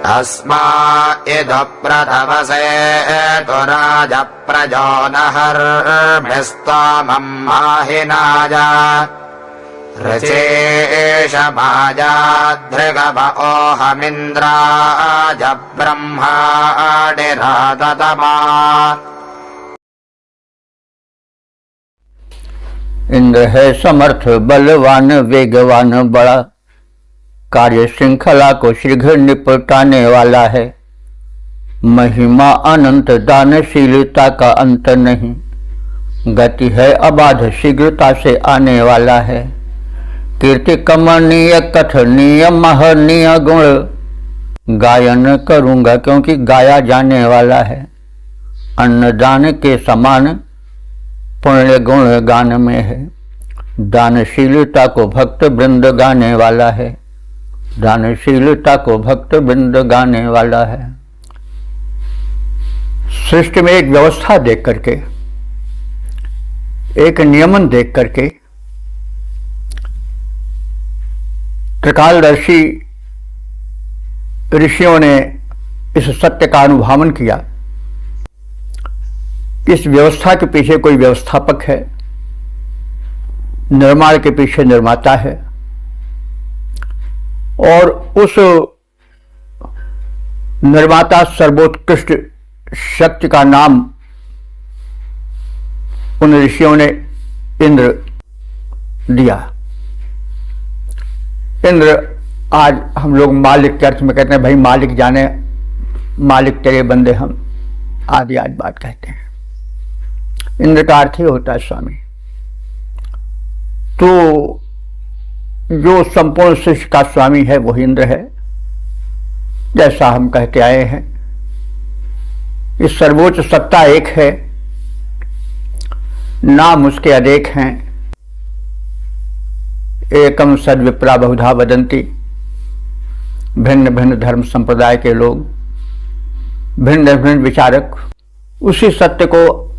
अस्मा इदु प्रथमसे तु राजप्रजो नहर्मिस्तामं माहिनाय ऋचेशमाजाधृगव ओहमिन्द्राज ब्रह्माणिराततमा। इंद्र है समर्थ बलवान वेगवान बड़ा, कार्य श्रृंखला को शीघ्र निपटाने वाला है। महिमा अनंत दानशीलता का अंत नहीं, गति है अबाध शीघ्रता से आने वाला है। कीर्ति कमनीय कथनीय महनीय गुण गायन करूंगा क्योंकि गाया जाने वाला है। अन्नदान के समान पुण्य गुण गान में है। दानशीलता को भक्त वृंद गाने वाला है। दानशीलता को भक्त वृंद गाने वाला है। सृष्टि में एक व्यवस्था देख करके, एक नियमन देख करके त्रिकालदर्शी ऋषियों ने इस सत्य का अनुभावन किया। इस व्यवस्था के पीछे कोई व्यवस्थापक है, निर्माण के पीछे निर्माता है, और उस निर्माता सर्वोत्कृष्ट शक्ति का नाम उन ऋषियों ने इंद्र दिया। इंद्र आज हम लोग मालिक के अर्थ में कहते हैं, भाई मालिक जाने, मालिक तेरे बंदे हम, आदि आज बात कहते हैं। इंद्र का अर्थ ही होता है स्वामी। तो जो संपूर्ण सृष्टि का स्वामी है वो इंद्र है। जैसा हम कहते आए हैं, इस सर्वोच्च सत्ता एक है, नाम उसके अनेक हैं। एकम सद्विप्रा बहुधा वदंती, भिन्न भिन्न धर्म संप्रदाय के लोग, भिन्न भिन्न विचारक उसी सत्य को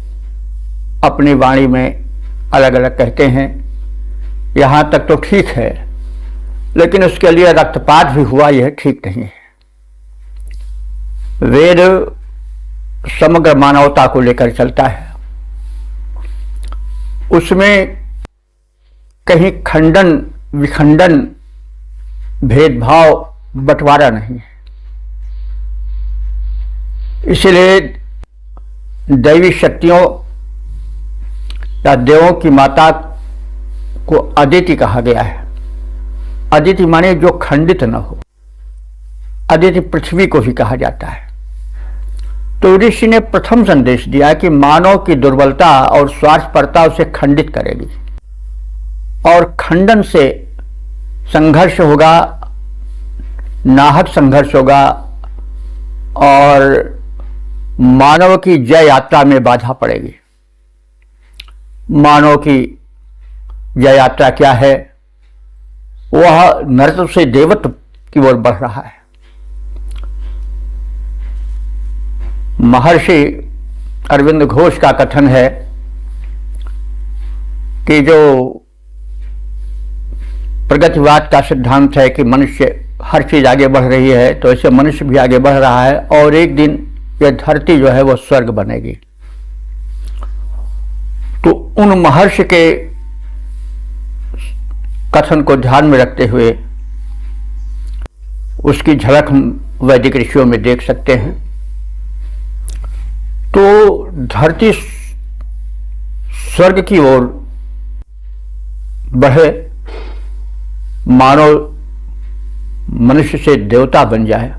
अपनी वाणी में अलग अलग कहते हैं। यहां तक तो ठीक है, लेकिन उसके लिए रक्तपात भी हुआ, यह ठीक नहीं है। वेद समग्र मानवता को लेकर चलता है, उसमें कहीं खंडन विखंडन भेदभाव बंटवारा नहीं है। इसलिए दैवी शक्तियों या देवों की माता को अदिति कहा गया है। अदिति माने जो खंडित न हो। अदिति पृथ्वी को भी कहा जाता है। तो ऋषि ने प्रथम संदेश दिया कि मानव की दुर्बलता और स्वार्थपरता उसे खंडित करेगी, और खंडन से संघर्ष होगा, नाहक संघर्ष होगा, और मानव की जय यात्रा में बाधा पड़ेगी। मानव की जय यात्रा क्या है? वह नरत्व से देवत्व की ओर बढ़ रहा है। महर्षि अरविंद घोष का कथन है कि जो प्रगतिवाद का सिद्धांत है कि मनुष्य हर चीज आगे बढ़ रही है, तो ऐसे मनुष्य भी आगे बढ़ रहा है, और एक दिन यह धरती जो है वो स्वर्ग बनेगी। तो उन महर्षि के कथन को ध्यान में रखते हुए उसकी झलक हम वैदिक ऋषियों में देख सकते हैं। तो धरती स्वर्ग की ओर बढ़े, मानव मनुष्य से देवता बन जाए,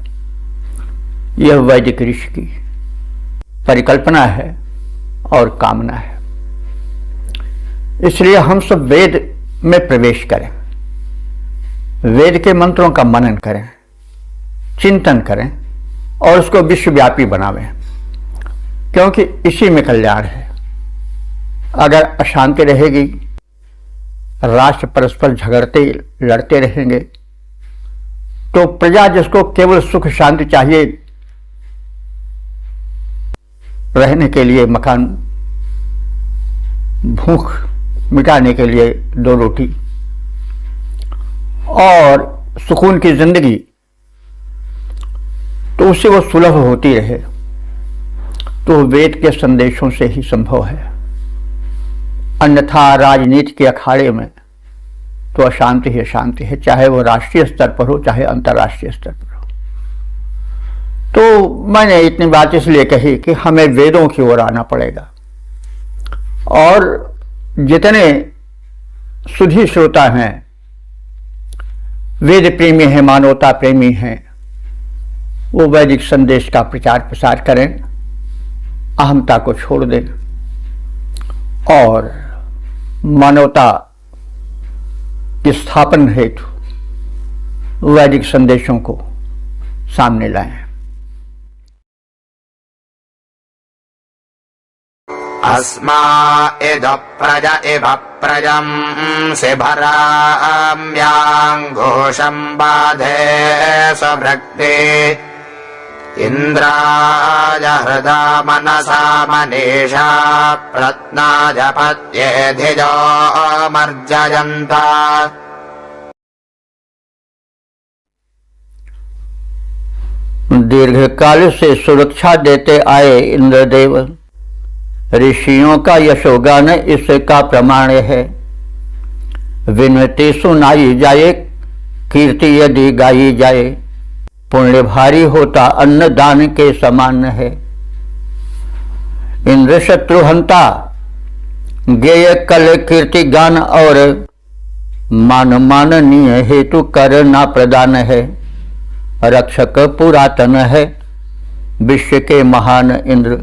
यह वैदिक ऋषि की परिकल्पना है और कामना है। इसलिए हम सब वेद में प्रवेश करें, वेद के मंत्रों का मनन करें, चिंतन करें और उसको विश्वव्यापी बनावें, क्योंकि इसी में कल्याण है। अगर अशांति रहेगी, राष्ट्र परस्पर झगड़ते लड़ते रहेंगे, तो प्रजा जिसको केवल सुख शांति चाहिए, रहने के लिए मकान, भूख मिटाने के लिए 2 रोटी और सुकून की जिंदगी, तो उससे वो सुलभ होती रहे, तो वेद के संदेशों से ही संभव है। अन्यथा राजनीति के अखाड़े में तो अशांति ही अशांति है, चाहे वो राष्ट्रीय स्तर पर हो चाहे अंतर्राष्ट्रीय स्तर पर हो। तो मैंने इतनी बात इसलिए कही कि हमें वेदों की ओर आना पड़ेगा, और जितने सुधी श्रोता हैं, वेद प्रेमी हैं, मानवता प्रेमी हैं, वो वैदिक संदेश का प्रचार प्रसार करें, अहमता को छोड़ दें और मानवता की स्थापना हेतु वैदिक संदेशों को सामने लाएं। अस्मा इद प्रज इव प्रजं शिभराम्याङ्घोषं बाधे स्वभृक्ते इन्द्राय हृदा मनसा मनीषा प्रत्नाय पत्ये धिजो मर्जयन्ता। दीर्घकाल से सुरक्षा देते आए इंद्रदेव, ऋषियों का यशोगान इसका प्रमाण है। विनती सुनाई जाए, कीर्ति यदि गाई जाए, पुण्य भारी होता अन्न दान के समान है। इंद्र शत्रुहंता गेय कल कीर्ति गान, और मान माननीय हेतु कर ना प्रदान है। रक्षक पुरातन है विश्व के महान इंद्र,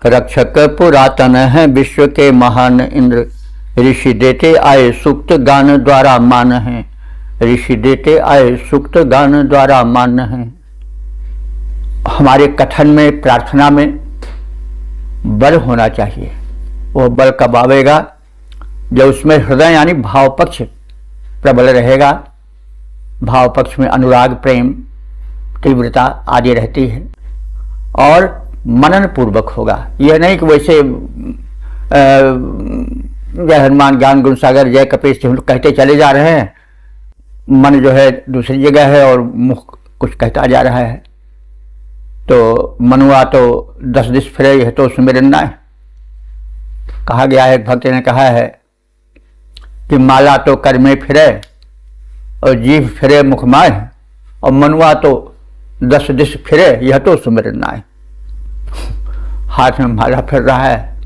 रक्षक पुरातन है विश्व के महान इंद्र। ऋषि देते आए सूक्त गान द्वारा मान है, ऋषि देते आए सूक्त गान द्वारा मान है। हमारे कथन में, प्रार्थना में बल होना चाहिए। वो बल कब आवेगा? जब उसमें हृदय यानी भाव पक्ष प्रबल रहेगा। भाव पक्ष में अनुराग, प्रेम, तीव्रता आदि रहती है, और मनन पूर्वक होगा। यह नहीं कि वैसे जय हनुमान ज्ञान गुण सागर जय कपीश हम लोग कहते चले जा रहे हैं, मन जो है दूसरी जगह है और मुख कुछ कहता जा रहा है। तो मनुआ तो 10 दिस फिरे, यह तो सुमिरन है। कहा गया है, भक्त ने कहा है कि माला तो कर में फिरे और जीभ फिरे मुख माय, और मनुआ तो 10 दिस फिरे, यह तो सुमिरन है। हाथ में माला फिर रहा है,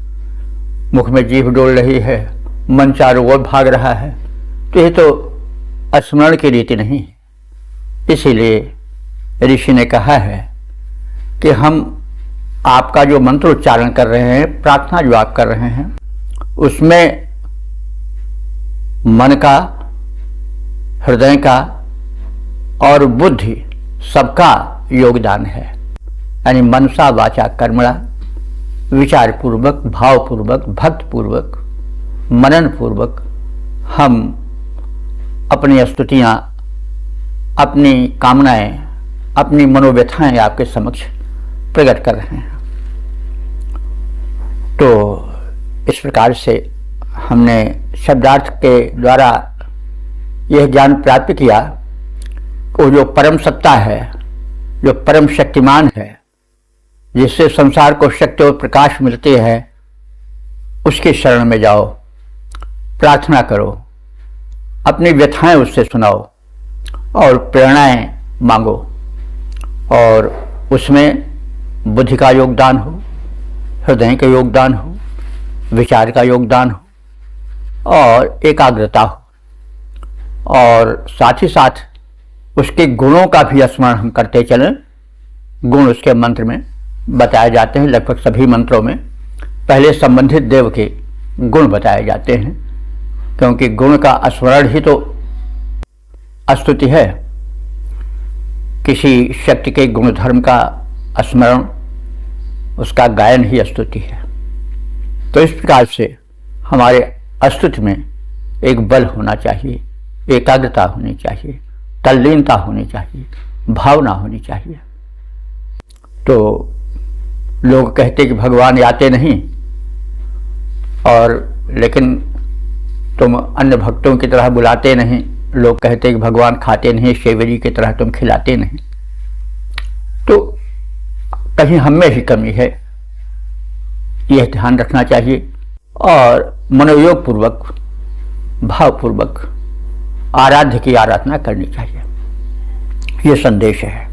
मुख में जीभ डोल रही है, मन चारों ओर भाग रहा है, तो यह तो स्मरण की रीति नहीं है। इसीलिए ऋषि ने कहा है कि हम आपका जो मंत्र उच्चारण कर रहे हैं, प्रार्थना जो आप कर रहे हैं, उसमें मन का, हृदय का और बुद्धि सबका योगदान है। यानी मनसा वाचा कर्मणा, विचार पूर्वक, भाव पूर्वक, भक्त पूर्वक, मनन पूर्वक हम अपनी स्तुतियां, अपनी कामनाएं, अपनी मनोव्यथाएं आपके समक्ष प्रकट कर रहे हैं। तो इस प्रकार से हमने शब्दार्थ के द्वारा यह ज्ञान प्राप्त किया कि जो परम सत्ता है, जो परम शक्तिमान है, जिससे संसार को शक्ति और प्रकाश मिलते हैं, उसके शरण में जाओ, प्रार्थना करो, अपनी व्यथाएं उससे सुनाओ और प्रेरणाएं मांगो, और उसमें बुद्धि का योगदान हो, हृदय का योगदान हो, विचार का योगदान हो और एकाग्रता हो, और साथ ही साथ उसके गुणों का भी स्मरण हम करते चलें। गुण उसके मंत्र में बताए जाते हैं। लगभग सभी मंत्रों में पहले संबंधित देव के गुण बताए जाते हैं, क्योंकि गुण का स्मरण ही तो स्तुति है। किसी शक्ति के गुण धर्म का स्मरण, उसका गायन ही स्तुति है। तो इस प्रकार से हमारे स्तुति में एक बल होना चाहिए, एकाग्रता होनी चाहिए, तल्लीनता होनी चाहिए, भावना होनी चाहिए। तो लोग कहते कि भगवान आते नहीं, और लेकिन तुम अन्य भक्तों की तरह बुलाते नहीं। लोग कहते कि भगवान खाते नहीं, शेवरी की तरह तुम खिलाते नहीं। तो कहीं हम में ही कमी है, यह ध्यान रखना चाहिए और मनोयोग पूर्वक भावपूर्वक आराध्य की आराधना करनी चाहिए। यह संदेश है।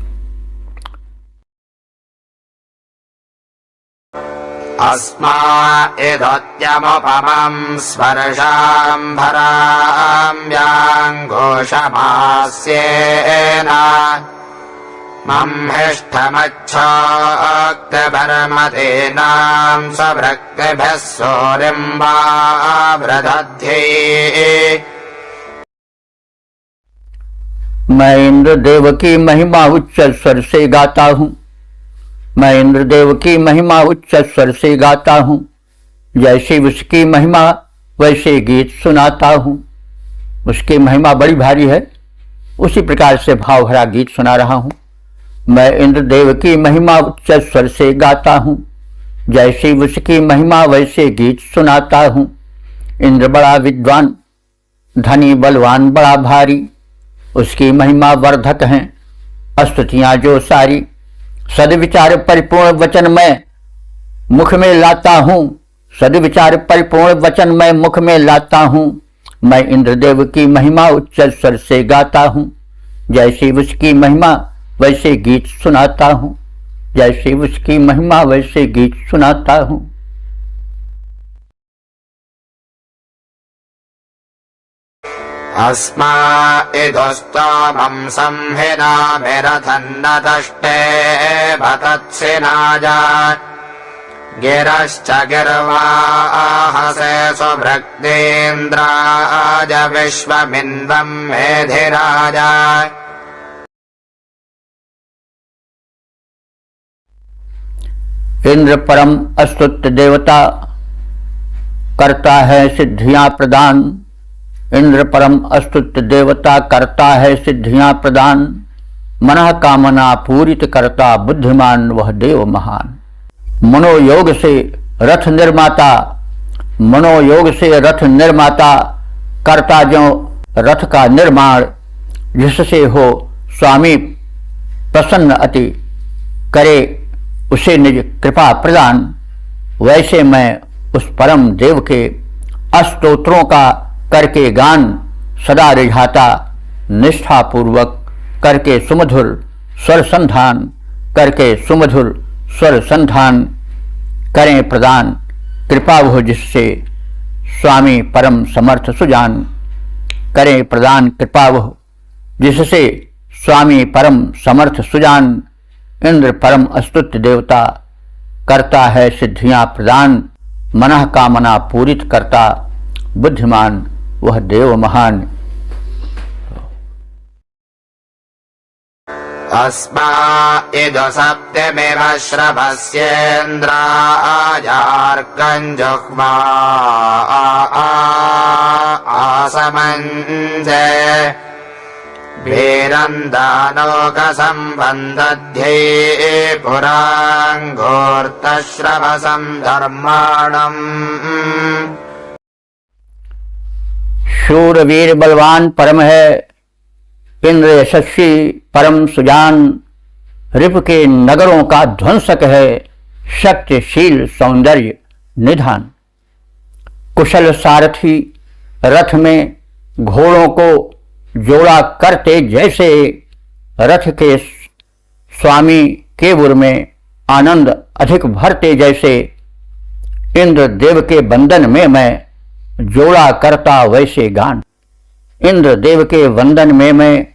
अस्माइदोत्यमुपमं स्पर्शाम्भराम्याङ्घोषमास्येन मम्हिष्ठमच्छोक्तभर्मतेनां स्वभृक्तिभ्यः सूरिम्बा वृदध्ये। मैं इंद्रदेव की महिमा उच्च स्वर से गाता हूँ, मैं इंद्रदेव की महिमा उच्च स्वर से गाता हूँ, जैसे उसकी महिमा वैसे गीत सुनाता हूँ। उसकी महिमा बड़ी भारी है, उसी प्रकार से भाव भरा गीत सुना रहा हूँ। मैं इंद्रदेव की महिमा उच्च स्वर से गाता हूँ, जैसे उसकी महिमा वैसे गीत सुनाता हूँ। इंद्र बड़ा विद्वान, धनी बलवान बड़ा भारी, उसकी महिमा वर्धक हैं स्तुतियां जो सारी। सद्विचार परिपूर्ण वचन मैं मुख में लाता हूँ, सद्विचार परिपूर्ण वचन मैं मुख में लाता हूँ। मैं इंद्रदेव की महिमा उच्च स्वर से गाता हूँ, जैसे उसकी महिमा वैसे गीत सुनाता हूँ, जैसे उसकी महिमा वैसे गीत सुनाता हूँ। अस्माइदोस्तमं संहिनाभिरथन्नतष्टे भतत्सिनाय गिरश्च गिर्वाहसे स्वभृक्तेन्द्राय विश्वमिन्वं मेधिराज। इंद्र परम अस्तुत्य देवता, करता है सिद्धियां प्रदान। इंद्र परम अस्तुत्य देवता, करता है सिद्धियां प्रदान। मनः कामना पूरित करता, बुद्धिमान वह देव महान। मनोयोग से रथ निर्माता, मनोयोग से रथ निर्माता, करता जो रथ का निर्माण, जिससे हो स्वामी प्रसन्न अति, करे उसे निज कृपा प्रदान। वैसे मैं उस परम देव के अस्तोत्रों का करके गान सदा रिझाता, निष्ठापूर्वक करके सुमधुर स्वर संधान, करके सुमधुर स्वर संधान करें प्रदान। कृपा वो जिससे स्वामी परम समर्थ सुजान, करें प्रदान कृपा वो जिससे स्वामी परम समर्थ सुजान। इंद्र परम अस्तुत्य देवता, करता है सिद्धियां प्रदान। मनः कामना पूरित करता, बुद्धिमान वह देव महान। अस्माइदो सप्तमेव श्रभस्येन्द्रायार्कञ्जुह्वा आसमञ्जे वीरन्दानोकसम्बन्धध्ये पुराङ्घोर्तश्रवसं धर्माणम्। शूरवीर बलवान परम है, इंद्र यशस्वी परम सुजान। रिपु के नगरों का ध्वंसक है, शक्तिशील सौंदर्य निधान। कुशल सारथी रथ में घोड़ों को जोड़ा करते, जैसे रथ के स्वामी केवुर में आनंद अधिक भरते जैसे। इंद्र देव के बंधन में मैं जोड़ा करता वैसे गान। इंद्र देव के वंदन में मैं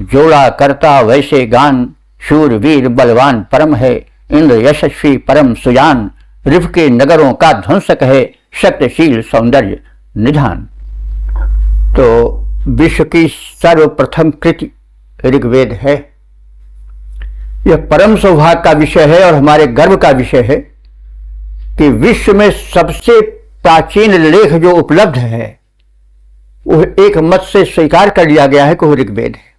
जोड़ा करता वैसे गान। शूरवीर बलवान परम है, इंद्र यशस्वी परम सुजान। रिपु के नगरों का ध्वंसक है, शक्तिशील सौंदर्य निधान। तो विश्व की सर्वप्रथम कृति ऋग्वेद है। यह परम सौभाग्य का विषय है और हमारे गर्व का विषय है कि विश्व में सबसे प्राचीन लेख जो उपलब्ध है वह एक मत से स्वीकार कर लिया गया है कि वह ऋग्वेद है।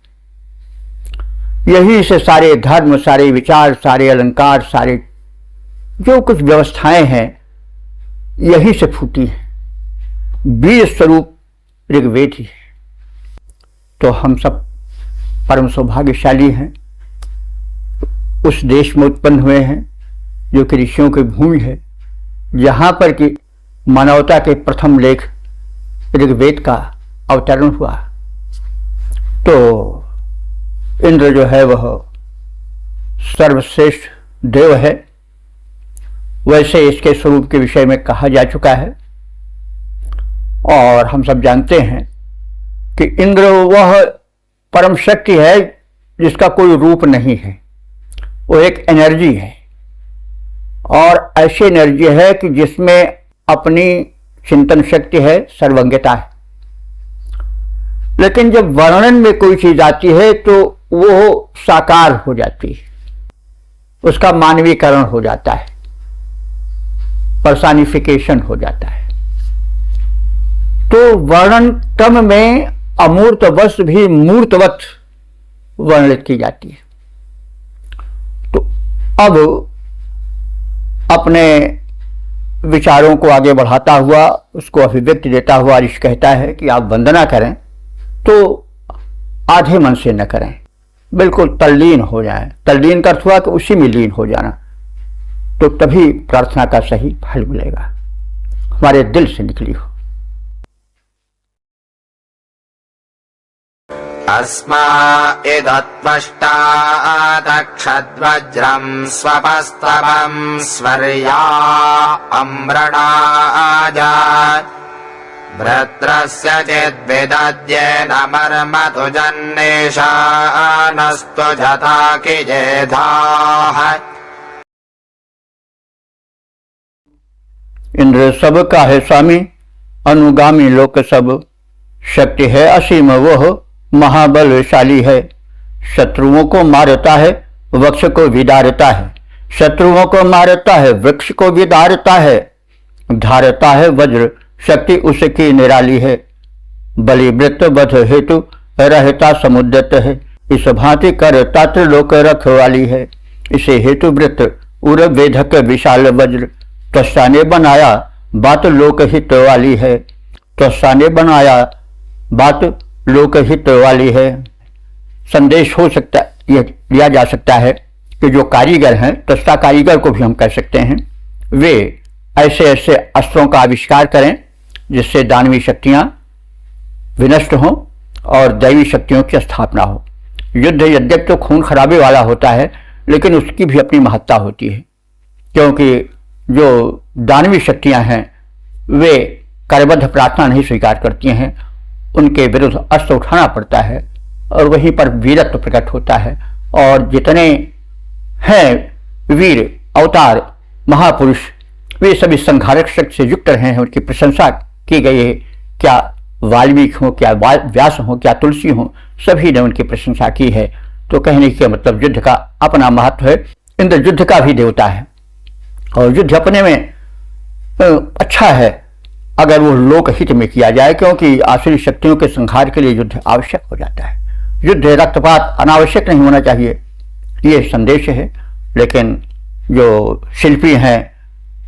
यही से सारे धर्म, सारे विचार, सारे अलंकार, सारे जो कुछ व्यवस्थाएं हैं यही से फूटी है। बीज स्वरूप ऋग्वेद ही है। तो हम सब परम सौभाग्यशाली हैं उस देश में उत्पन्न हुए हैं जो कि ऋषियों की भूमि है, जहाँ पर कि मानवता के प्रथम लेख ऋग्वेद का अवतरण हुआ। तो इंद्र जो है वह सर्वश्रेष्ठ देव है। वैसे इसके स्वरूप के विषय में कहा जा चुका है और हम सब जानते हैं कि इंद्र वह परम शक्ति है जिसका कोई रूप नहीं है। वो एक एनर्जी है और ऐसी एनर्जी है कि जिसमें अपनी चिंतन शक्ति है, सर्वज्ञता है। लेकिन जब वर्णन में कोई चीज आती है तो वो साकार हो जाती है, उसका मानवीकरण हो जाता है, पर्सनिफिकेशन हो जाता है। तो वर्णन क्रम में अमूर्त वस्तु भी मूर्तवत वर्णित की जाती है। तो अब अपने विचारों को आगे बढ़ाता हुआ, उसको अभिव्यक्ति देता हुआ ऋषि कहता है कि आप वंदना करें तो आधे मन से न करें, बिल्कुल तल्लीन हो जाएं। तल्लीन का अर्थ हुआ कि उसी में लीन हो जाना, तो तभी प्रार्थना का सही फल मिलेगा, हमारे दिल से निकली हो। अस्मा इदत्वष्टादक्षद्वज्रम् स्वपस्तवम् स्वर्या अम्रणाजा भृत्रस्य चिद्विदद्येन मर्मतु जन्नेशानस्तु जता किजेधाः। इंद्र सब का है स्वामी, अनुगामी लोक सब, शक्ति है असीम वह महाबलशाली है। शत्रुओं को मारता है, वृक्ष को विदारता है, शत्रुओं को मारता है, वृक्ष को विदारता है। धारता है वज्र, शक्ति उसकी निराली है। बलिवृत्त वध हेतु रहता समुद्रत है, इस भांति करता त्रिलोक रखवाली है। इसे हेतु वृत्त उर वेधक विशाल वज्र, त्वष्टा ने बनाया बात लोकहित वाली है। त्वष्टा ने बनाया बात लोकहित वाली है। संदेश हो सकता, यह लिया जा सकता है कि जो कारीगर हैं, त्वष्टा कारीगर को भी हम कह सकते हैं, वे ऐसे ऐसे अस्त्रों का आविष्कार करें जिससे दानवी शक्तियां विनष्ट हों और दैवी शक्तियों की स्थापना हो। युद्ध यद्यप तो खून खराबे वाला होता है, लेकिन उसकी भी अपनी महत्ता होती है, क्योंकि जो दानवी शक्तियां हैं वे करबद्ध प्रार्थना नहीं स्वीकार करती हैं, उनके विरुद्ध अस्त्र उठाना पड़ता है और वहीं पर वीरत्व प्रकट होता है। और जितने हैं वीर अवतार महापुरुष, वे सभी संहारक शक्ति से युक्त रहे हैं, उनकी प्रशंसा की गई है। क्या वाल्मीकि हो, क्या व्यास हो, क्या तुलसी हो, सभी ने उनकी प्रशंसा की है। तो कहने का मतलब युद्ध का अपना महत्व है। इंद्र युद्ध का भी देवता है और युद्ध अपने में अच्छा है अगर वो लोकहित में किया जाए, क्योंकि आसुरी शक्तियों के संहार के लिए युद्ध आवश्यक हो जाता है। युद्ध रक्तपात अनावश्यक नहीं होना चाहिए, ये संदेश है। लेकिन जो शिल्पी हैं,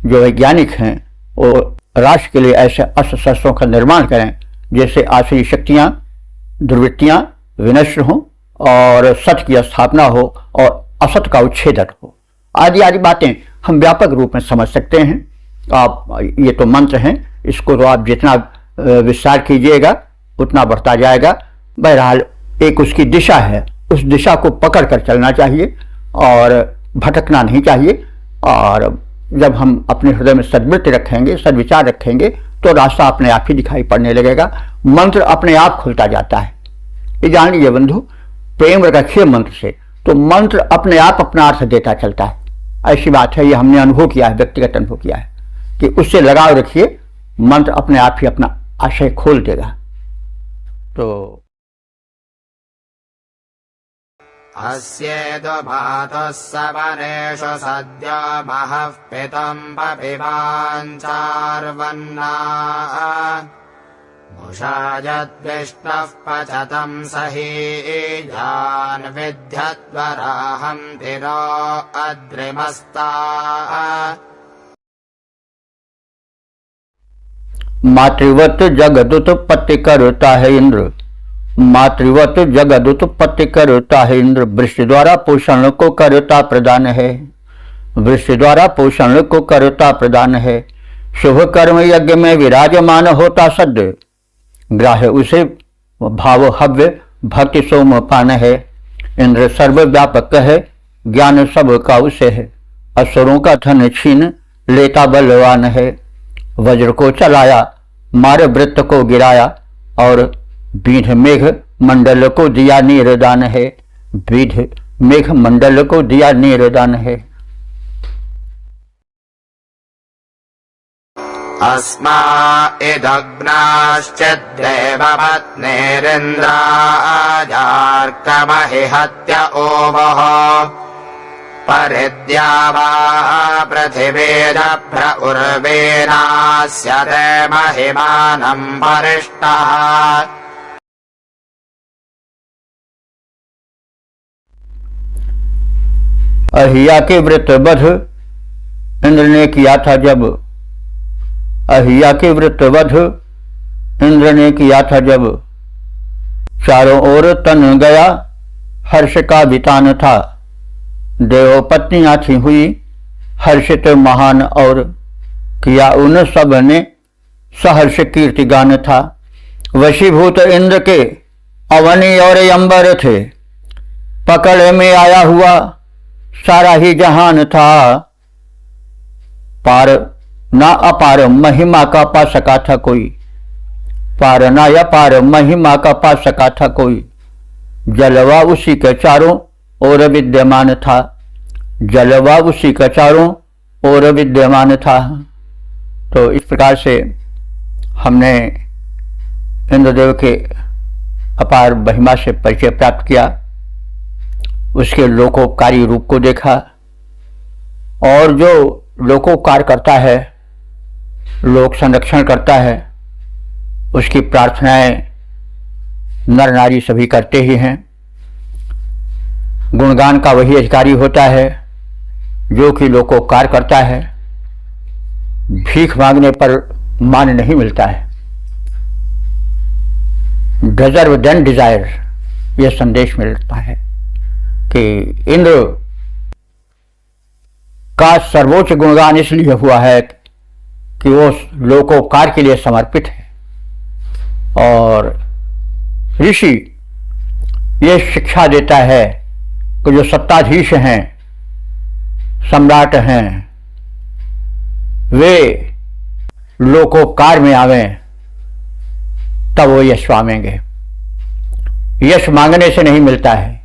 जो वैज्ञानिक हैं, वो राष्ट्र के लिए ऐसे अस्त्र शस्त्रों का निर्माण करें जैसे आसुरी शक्तियां, दुर्वृत्तियां विनष्ट हों और सत्य की स्थापना हो और असत का उच्छेदन हो। आदि आदि बातें हम व्यापक रूप में समझ सकते हैं। आप ये तो मंत्र हैं, इसको तो आप जितना विस्तार कीजिएगा उतना बढ़ता जाएगा। बहरहाल एक उसकी दिशा है, उस दिशा को पकड़ कर चलना चाहिए और भटकना नहीं चाहिए। और जब हम अपने हृदय में सद्वृत्ति रखेंगे, सद्विचार रखेंगे, तो रास्ता अपने आप ही दिखाई पड़ने लगेगा, मंत्र अपने आप खुलता जाता है। ये जान लीजिए बंधु, प्रेम रखिए मंत्र से, तो मंत्र अपने आप अपना अर्थ देता चलता है। ऐसी बात है, ये हमने अनुभव किया है, व्यक्तिगत अनुभव किया है कि उससे लगाव रखिए, मंत्र अपने आप ही अपना आशय खोल देगा। तो अस्येदु भातः सवनेषु सद्यो महः पितम् पपिवाञ्चार्वन्नाः मुषायद्विष्णः पचतम् सहीजान् विद्यद्वराहम् तिरो अद्रिमस्ताः। मातृवत जगदुत पति करता है इंद्र, मातृवत जगद उत्पत्ति करता है इंद्र, वृष्टि द्वारा पोषण को करता प्रदान है, वृष्टि द्वारा पोषण को करता प्रदान है। शुभ कर्म यज्ञ में विराजमान होता सद्य, ग्राह्य उसे भाव हव्य भक्ति सोम पान है। इंद्र सर्वव्यापक है, ज्ञान सब का उसे है, असुरों का धन छीन लेता बलवान है। वज्र को चलाया मार वृत्त को गिराया, और बीध मेघ मंडल को दिया नीरदान है, बीध मेघ मंडल को दिया नीरदान है। अस्मा इदग्नाश्चिद्देव पत्नीरिन्द्राजार्कमहि हत्य ओवः परिद्यावा पृथिवीरभ्र उर्वेनास्यते महिमानं वरिष्ठः। अहिया के व्रत वध इंद्र ने किया था जब, अहिया के व्रत वध इंद्र ने किया था जब, चारों ओर तन गया हर्ष का वितान था। देव पत्नियां थी हुई हर्षित महान, और किया उन सब ने सहर्ष कीर्ति गान था। वशीभूत इंद्र के अवनी और अंबर थे, पकड़ में आया हुआ सारा ही जहान था। पार ना अपार महिमा का पा सका था कोई, पार ना अपार महिमा का पा सका था कोई। जलवा उसी के चारों ओर विद्यमान था, जलवा उसी के चारों ओर विद्यमान था। तो इस प्रकार से हमने इंद्रदेव के अपार महिमा से परिचय प्राप्त किया, उसके लोकोपकारी रूप को देखा, और जो लोकोपकार करता है, लोक संरक्षण करता है, उसकी प्रार्थनाएं नर नारी सभी करते ही हैं। गुणगान का वही अधिकारी होता है जो कि लोकोपकार करता है, भीख मांगने पर मान नहीं मिलता है। डिजर्व देन डिजायर, यह संदेश मिलता है कि इंद्र का सर्वोच्च गुणगान इसलिए हुआ है कि वो लोकोपकार के लिए समर्पित है। और ऋषि ये शिक्षा देता है कि जो सत्ताधीश हैं, सम्राट हैं, वे लोकोपकार में आवें तब वो यश पाएंगे। यश मांगने से नहीं मिलता है,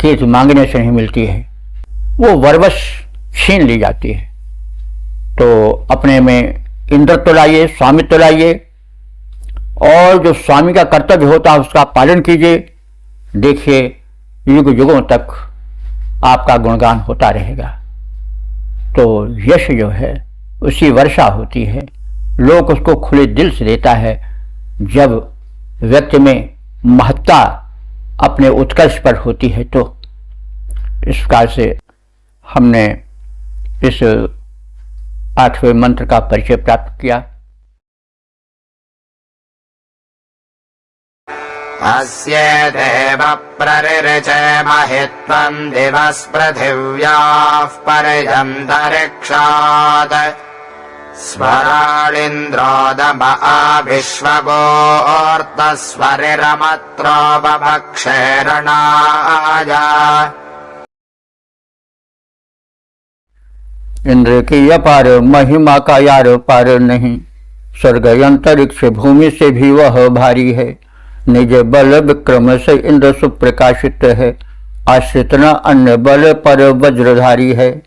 कीर्ति मांगने से नहीं मिलती है, वो वरवश छीन ली जाती है। तो अपने में इंद्रत्व लाइए, स्वामित्व लाइए, और जो स्वामी का कर्तव्य होता है उसका पालन कीजिए। देखिए युग युगों तक आपका गुणगान होता रहेगा। तो यश जो है उसी वर्षा होती है, लोग उसको खुले दिल से देता है जब व्यक्ति में महत्ता अपने उत्कर्ष पर होती है। तो इस प्रकार से हमने इस 8वें मंत्र का परिचय प्राप्त किया। अस्य देव प्ररिचे महित्वं दिवस्पृथिव्याः पर्यन्तरिक्षात् स्वराळिन्द्रोदम आविश्वगोर्तस्वरिरमत्रोपभक्षेरणाय। इंद्र की अपार महिमा का यार पार नहीं, स्वर्ग अंतरिक्ष भूमि से भी वह भारी है। निज बल विक्रम से इंद्र सुप्रकाशित है, आश्रित न अन्य बल पर वज्रधारी है।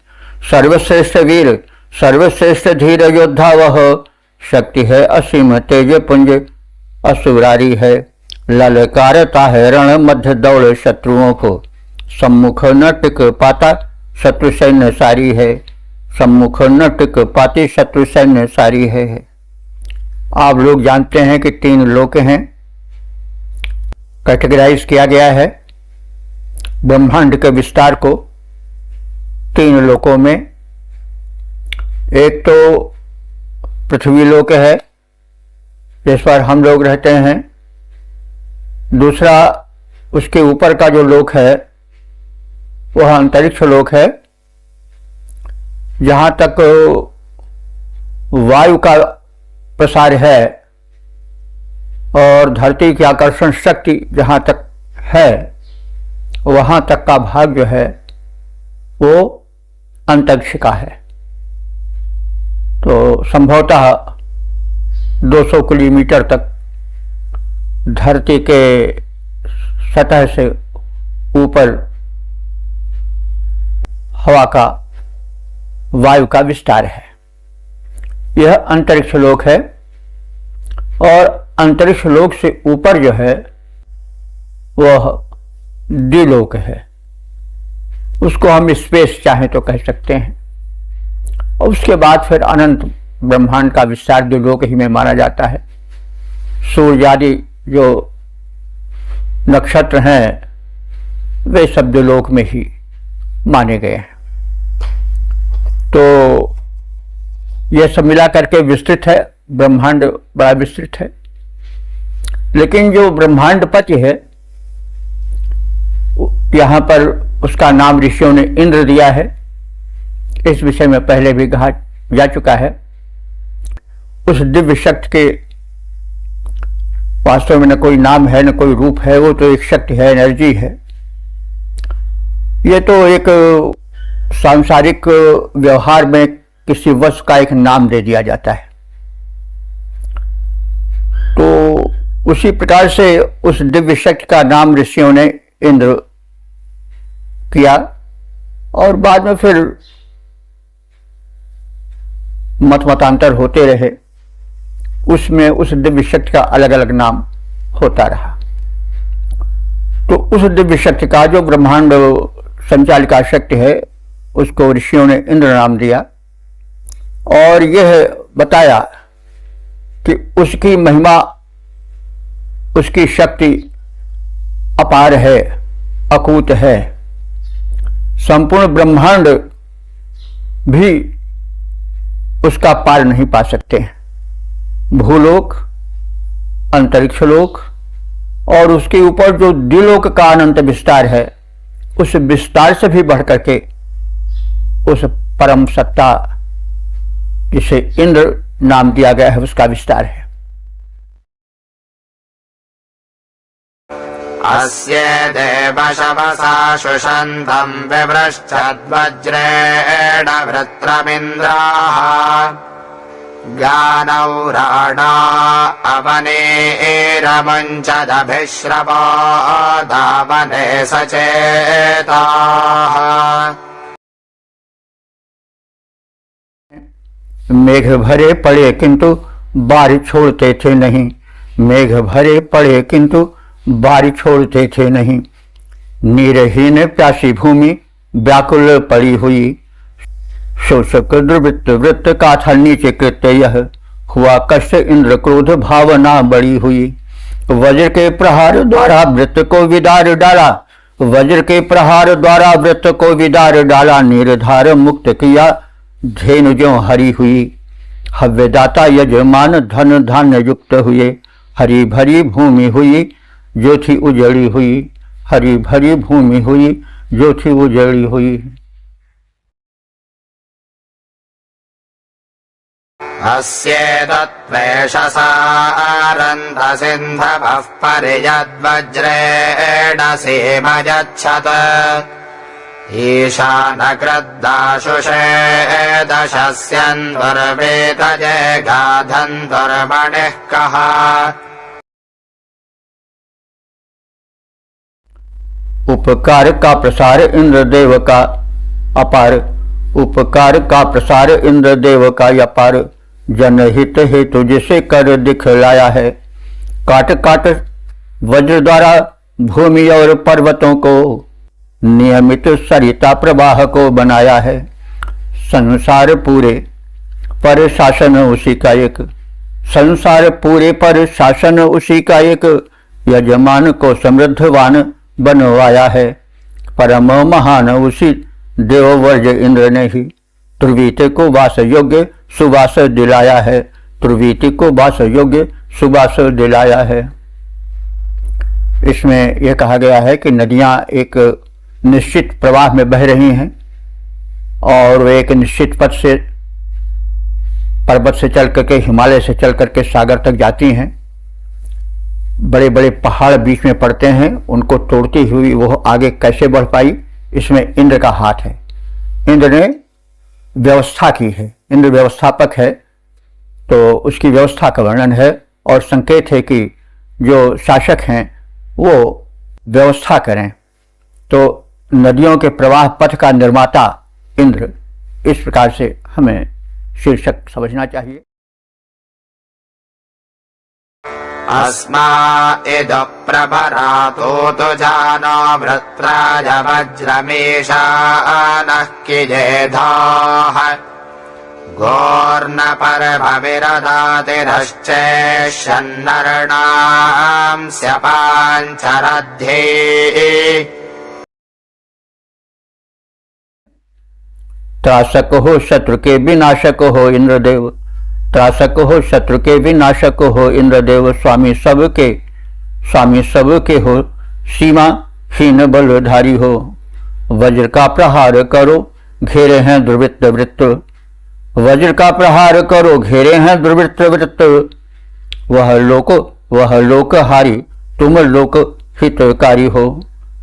सर्वश्रेष्ठ वीर सर्वश्रेष्ठ धीर योद्धा वह, शक्ति है असीम तेज पुंज असुरारी है। ललकारता है रण मध्य दौड़ शत्रुओं को, सम्मुख न टिक पाता शत्रु सैन्य सारी है, सम्मुख न टिक पाती शत्रु सैन्य सारी है। आप लोग जानते हैं कि 3 लोक हैं, कैटेगराइज किया गया है ब्रह्मांड के विस्तार को 3 लोकों में। एक तो पृथ्वी लोक है जिस पर हम लोग रहते हैं, दूसरा उसके ऊपर का जो लोक है वह अंतरिक्ष लोक है, जहां तक वायु का प्रसार है और धरती की आकर्षण शक्ति जहां तक है वहां तक का भाग जो है वो अंतरिक्ष का है। तो संभवतः 200 किलोमीटर तक धरती के सतह से ऊपर हवा का, वायु का विस्तार है। यह अंतरिक्ष लोक है और अंतरिक्ष लोक से ऊपर जो है वह द्विलोक है। उसको हम स्पेस चाहें तो कह सकते हैं। और उसके बाद फिर अनंत ब्रह्मांड का विस्तार द्विलोक ही में माना जाता है। सूर्य आदि जो नक्षत्र हैं वे सब द्विलोक में ही माने गए हैं। तो यह सब मिला करके विस्तृत है, ब्रह्मांड बड़ा विस्तृत है। लेकिन जो ब्रह्मांडपति है यहां पर उसका नाम ऋषियों ने इंद्र दिया है। इस विषय में पहले भी कहा जा चुका है। उस दिव्य शक्ति के वास्तव में न कोई नाम है न कोई रूप है, वो तो एक शक्ति है, एनर्जी है। ये तो एक सांसारिक व्यवहार में किसी वस्तु का एक नाम दे दिया जाता है। तो उसी प्रकार से उस दिव्य शक्ति का नाम ऋषियों ने इंद्र किया और बाद में फिर मतांतर होते रहे, उसमें उस दिव्य शक्ति का अलग अलग नाम होता रहा। तो उस दिव्य शक्ति का जो ब्रह्मांड संचालिका शक्ति है उसको ऋषियों ने इंद्र नाम दिया और यह बताया कि उसकी महिमा, उसकी शक्ति अपार है, अकूत है। संपूर्ण ब्रह्मांड भी उसका पार नहीं पा सकते हैं। भूलोक, अंतरिक्ष लोक और उसके ऊपर जो द्विलोक का अनंत विस्तार है, उस विस्तार से भी बढ़ करके उस परम सत्ता जिसे इंद्र नाम दिया गया है उसका विस्तार है। अस्य देवशवसा शुषन्तम् विवृश्चद्वज्रेण वृत्रमिन्द्राः ज्ञानौराणा अवनेरमुञ्चदभिश्रवो धावने सचेताः। मेघ भरे पड़े किंतु बारिश छोड़ते थे नहीं, मेघ भरे पड़े किंतु बारिश छोड़ते थे नहीं। नीरहीन प्यासी भूमि व्याकुल पड़ी हुई, शोषक दुर्वृत्त वृत्त का था नीचे कृत्य यह, हुआ कष्ट इंद्र क्रोध भावना बड़ी हुई। वज्र के प्रहार द्वारा वृत्त को विदार डाला, वज्र के प्रहार द्वारा वृत्त को विदार डाला। निर्धार मुक्त किया धेनु ज्यों हरी हुई, हव्यदाता यजमान धन धान्य युक्त हुए। हरी भरी भूमि हुई जो थी उजड़ी हुई, हरी भरी भूमि हुई जो थी उजड़ी हुई। अस्येतत्त्वेषसारन्त सिन्धवः पर्यद्वज्रेण सीमयच्छत् ईशानकृद्दाशुषे दशस्यन्वर्वेतजे गाधन्वर्मणिः कः। उपकार का प्रसार इंद्रदेव का अपार, उपकार का प्रसार इंद्रदेव का अपार। जनहित हेतु जिसे कर दिखलाया है, काट काट वज्र द्वारा भूमि और पर्वतों को नियमित सरिता प्रवाह को बनाया है। संसार पूरे पर शासन उसी का एक, संसार पूरे पर शासन उसी का एक। यजमान को समृद्धवान बनवाया है, परम महान उसी देववर्ज इंद्र ने ही। तुर्वीति को वास योग्य सुवास दिलाया है, तुर्वीति को वास योग्य सुवास दिलाया है। इसमें यह कहा गया है कि नदियां एक निश्चित प्रवाह में बह रही हैं और वे एक निश्चित पथ से, पर्वत से चल करके, हिमालय से चल करके सागर तक जाती हैं। बड़े बड़े पहाड़ बीच में पड़ते हैं, उनको तोड़ती हुई वो आगे कैसे बढ़ पाई, इसमें इंद्र का हाथ है। इंद्र ने व्यवस्था की है, इंद्र व्यवस्थापक है, तो उसकी व्यवस्था का वर्णन है और संकेत है कि जो शासक हैं वो व्यवस्था करें। तो नदियों के प्रवाह पथ का निर्माता इंद्र, इस प्रकार से हमें शीर्षक समझना चाहिए। अस्मा इद प्रभरातो तु जानो वृत्राय वज्रमेषानः किजेधाः घोर्न पर्भविरदातिरश्चेषन्नर्णां स्यपाञ्चरध्ये। त्रासक हो शत्रु के विनाशक हो इंद्रदेव, त्रासक हो शत्रु के विनाशक हो इंद्रदेव, स्वामी सबके हो, सीमा हीन बलधारी हो। वज्र का प्रहार करो घेरे हैं दुर्वृत्त वृत्त, वज्र का प्रहार करो घेरे हैं दुर्वृत्त वृत्त। वह लोक हारी तुम लोक हितकारी हो।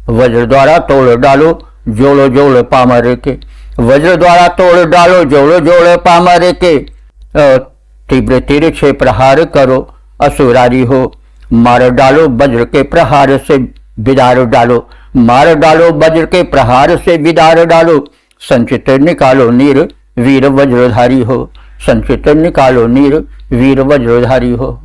वज्र द्वारा तोड़ डालो जोड़ जोड़ पामर के, वज्र द्वारा तोड़ डालो जोड़ जोड़ पामर के। तीव्र तिरछे प्रहार करो असुरारी हो, मार डालो वज्र के प्रहार से विदार डालो, मार डालो वज्र के प्रहार से विदार डालो। संचित निकालो नीर वीर वज्रधारी हो, संचित निकालो नीर वीर वज्रधारी हो।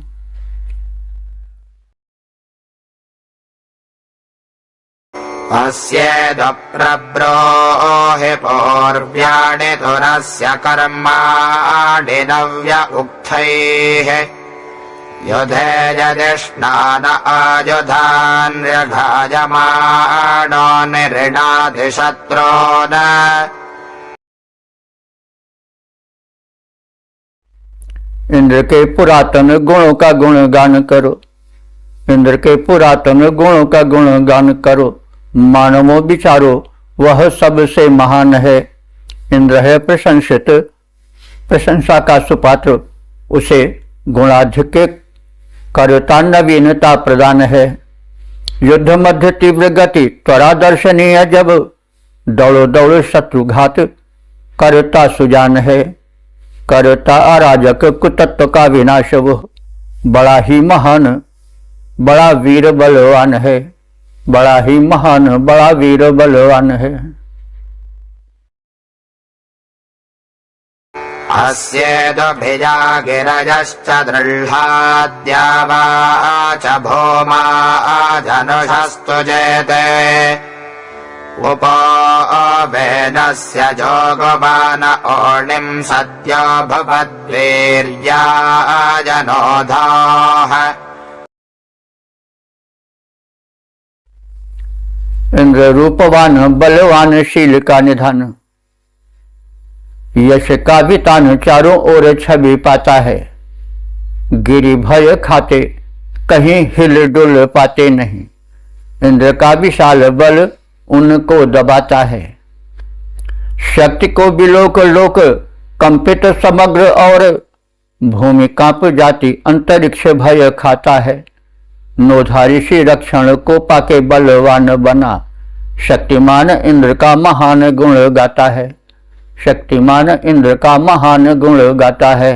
अस्येदप्रब्रोहि पौर्व्याणि तुरस्य कर्माणि नव्य उक्थैः युधे यदिष्णान आयुधान्यघायमाणो निऋणाति शत्रून्। इंद्र के पुरातन गुणों का गुणगान करो, इंद्र के पुरातन गुणों का गुणगान करो। मानवों विचारो वह सबसे महान है, इंद्र है प्रशंसित प्रशंसा का सुपात्र, उसे गुणाधिक्य करता नवीनता प्रदान है। युद्ध मध्य तीव्र गति त्वरा दर्शनीय जब, दौड़ो दौड़ो शत्रुघात करता सुजान है। करता अराजक कुतत्व का विनाश वो, बड़ा ही महान बड़ा वीर बलवान है, बड़ा ही महान बड़ा वीर बलवान है। अस्येदभिजा गिरजश्च दृह्णाद्या वाच भौमा धनुषस्तु जेते उपवेनस्य जोगवान ओणिं सद्यो भवद्वीर्याजनोधाः। इंद्र रूपवान बलवान शील का निधान, यश का वितान चारों ओर छवि पाता है। गिरि भय खाते कहीं हिल डुल पाते नहीं, इंद्र का विशाल बल उनको दबाता है। शक्ति को बिलोक लोक कंपित समग्र और भूमि कांप जाती अंतरिक्ष भय खाता है। नोधारी सी रक्षण को पाके बलवान बना, शक्तिमान इंद्र का महान गुण गाता है, शक्तिमान इंद्र का महान गुण गाता है।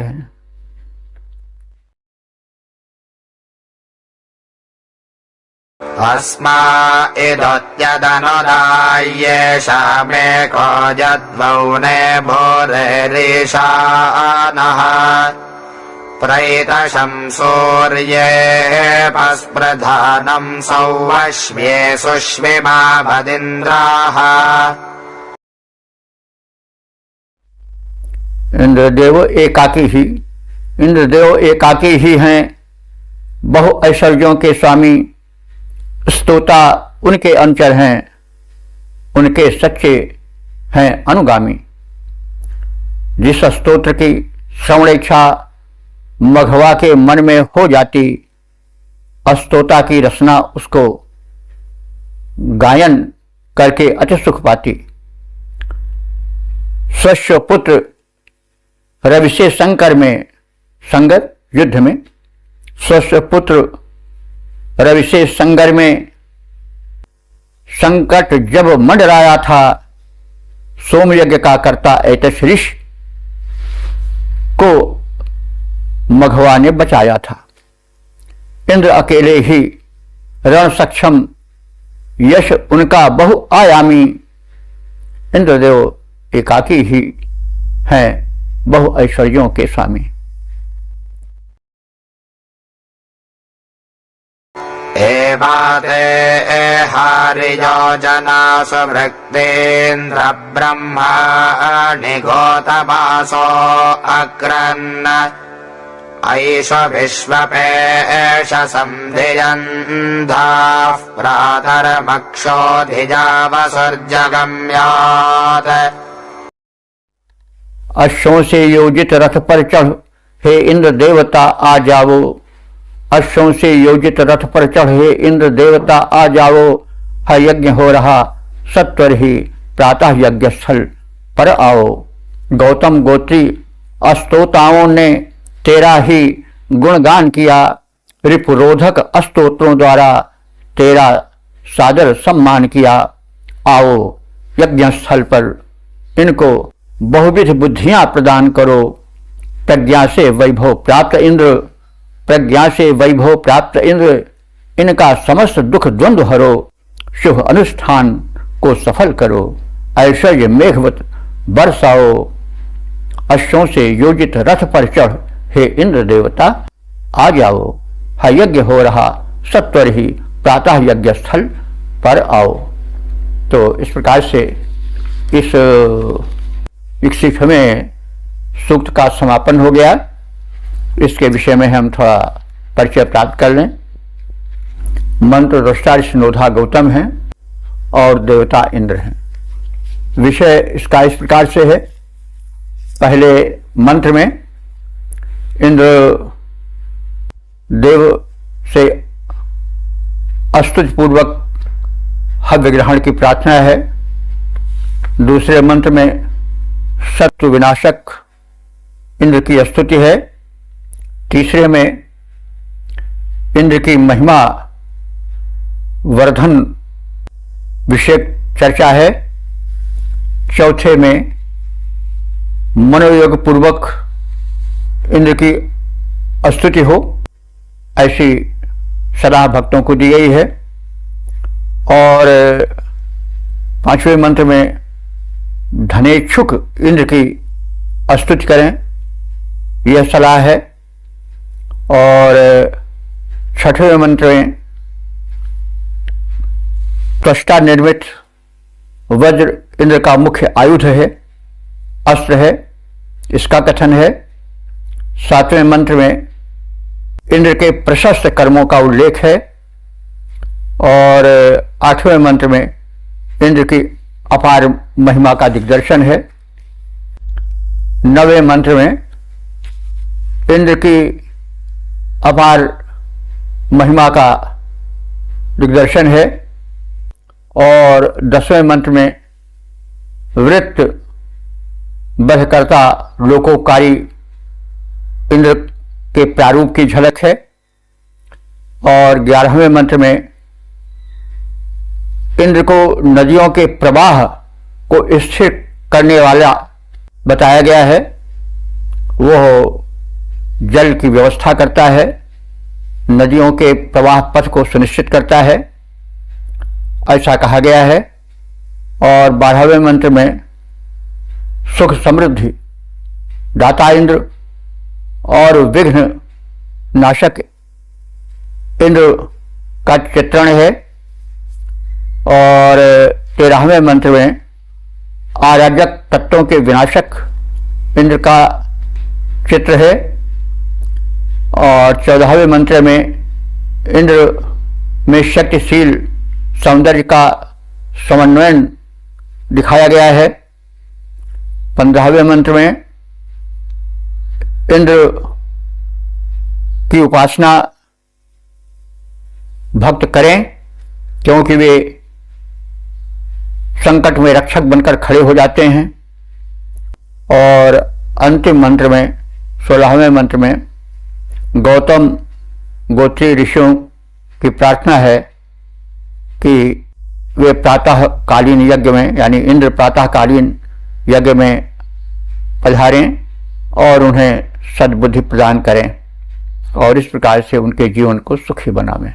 अस्मा इदोत्यदनुदायेषामेको यद्वौने भूरिरीशानः प्रैतशं सूर्ये पस्प्रधानं सौवश्म्ये सुष्मिमा भदिन्द्राः। इंद्रदेव एकाकी ही हैं, बहु ऐश्वर्यों के स्वामी। स्तोता उनके अनुचर हैं, उनके सच्चे हैं अनुगामी। जिस स्तोत्र की श्रवण इच्छा मघवा के मन में हो जाती, स्तोता की रचना उसको गायन करके अति सुख पाती। स्वस्य पुत्र रवि से संकर में, संगर युद्ध में, स्वस्य पुत्र रवि से संगर में संकट जब मंडराया था, सोमयज्ञ का कर्ता ऐतश ऋषि को मघवा ने बचाया था। इंद्र अकेले ही रण सक्षम, यश उनका बहुआयामी। इंद्रदेव एकाकी ही हैं, बहु ऐश्वर्यों के स्वामी। एवाते हरियोजना सुभृक्तेन्द्र ब्रह्माणि गोतमासो अक्रन्न ऐष विश्वपेश संधियन्धाः प्रातरमक्षोधिजावसुर्जगम्यात्। अश्वों से योजित रथ पर चढ़, हे इंद्र देवता आ जाओ। अश्वों से योजित रथ पर चढ़, हे इंद्र देवता आ जाओ। है यज्ञ हो रहा, सत्वर ही प्रातः यज्ञ स्थल पर आओ। गौतम गोत्री अस्तोताओं ने तेरा ही गुणगान किया। रिपुरोधक अस्तोत्रों द्वारा तेरा सादर सम्मान किया। आओ यज्ञ स्थल पर, इनको बहुविध बुद्धियां प्रदान करो। प्रज्ञा से वैभव प्राप्त इंद्र, प्रज्ञा से वैभव प्राप्त इंद्र, इनका समस्त दुख द्वंद्व हरो। शुभ अनुष्ठान को सफल करो, ऐश्वर्य मेघवत बरसाओ। अश्वों से योजित रथ पर चढ़, हे इंद्र देवता आ जाओ। है यज्ञ हो रहा, सत्वर ही प्रातः यज्ञ स्थल पर आओ। तो इस प्रकार से इस 61वें सूक्त का समापन हो गया। इसके विषय में हम थोड़ा परिचय प्राप्त कर लें। मंत्र दृष्टा ऋषिनोधा गौतम हैं और देवता इंद्र हैं। विषय इसका इस प्रकार से है। पहले मंत्र में इंद्र देव से स्तुति पूर्वक हव्य ग्रहण की प्रार्थना है। दूसरे मंत्र में शत्रु विनाशक इंद्र की स्तुति है। तीसरे में इंद्र की महिमा वर्धन विषय चर्चा है। चौथे में मनोयोग पूर्वक इंद्र की स्तुति हो, ऐसी सलाह भक्तों को दी गई है। और पांचवें मंत्र में धनेच्छुक इंद्र की स्तुति करें, यह सलाह है। और छठवें मंत्र में त्वष्टा निर्मित वज्र इंद्र का मुख्य आयुध है, अस्त्र है, इसका कथन है। सातवें मंत्र में इंद्र के प्रशस्त कर्मों का उल्लेख है। और आठवें मंत्र में इंद्र की अपार महिमा का दिग्दर्शन है। नवें मंत्र में इंद्र की अपार महिमा का दिग्दर्शन है। और 10वें मंत्र में वृत्त बधकर्ता लोकोकारी इंद्र के प्रारूप की झलक है। और 11वें मंत्र में इंद्र को नदियों के प्रवाह को स्थिर करने वाला बताया गया है। वो जल की व्यवस्था करता है, नदियों के प्रवाह पथ को सुनिश्चित करता है, ऐसा कहा गया है। और 12वें मंत्र में सुख समृद्धि दाता इंद्र और विघ्न नाशक इंद्र का चित्रण है। और 13वें मंत्र में आराजक तत्वों के विनाशक इंद्र का चित्र है। और 14वें मंत्र में इंद्र में शक्तिशील सौंदर्य का समन्वयन दिखाया गया है। 15वें मंत्र में इंद्र की उपासना भक्त करें, क्योंकि वे संकट में रक्षक बनकर खड़े हो जाते हैं। और अंतिम मंत्र में 16वें मंत्र में गौतम गोत्री ऋषियों की प्रार्थना है कि वे प्रातःकालीन यज्ञ में यानी इंद्र प्रातःकालीन यज्ञ में पधारें और उन्हें सद्बुद्धि प्रदान करें और इस प्रकार से उनके जीवन को सुखी बनावें।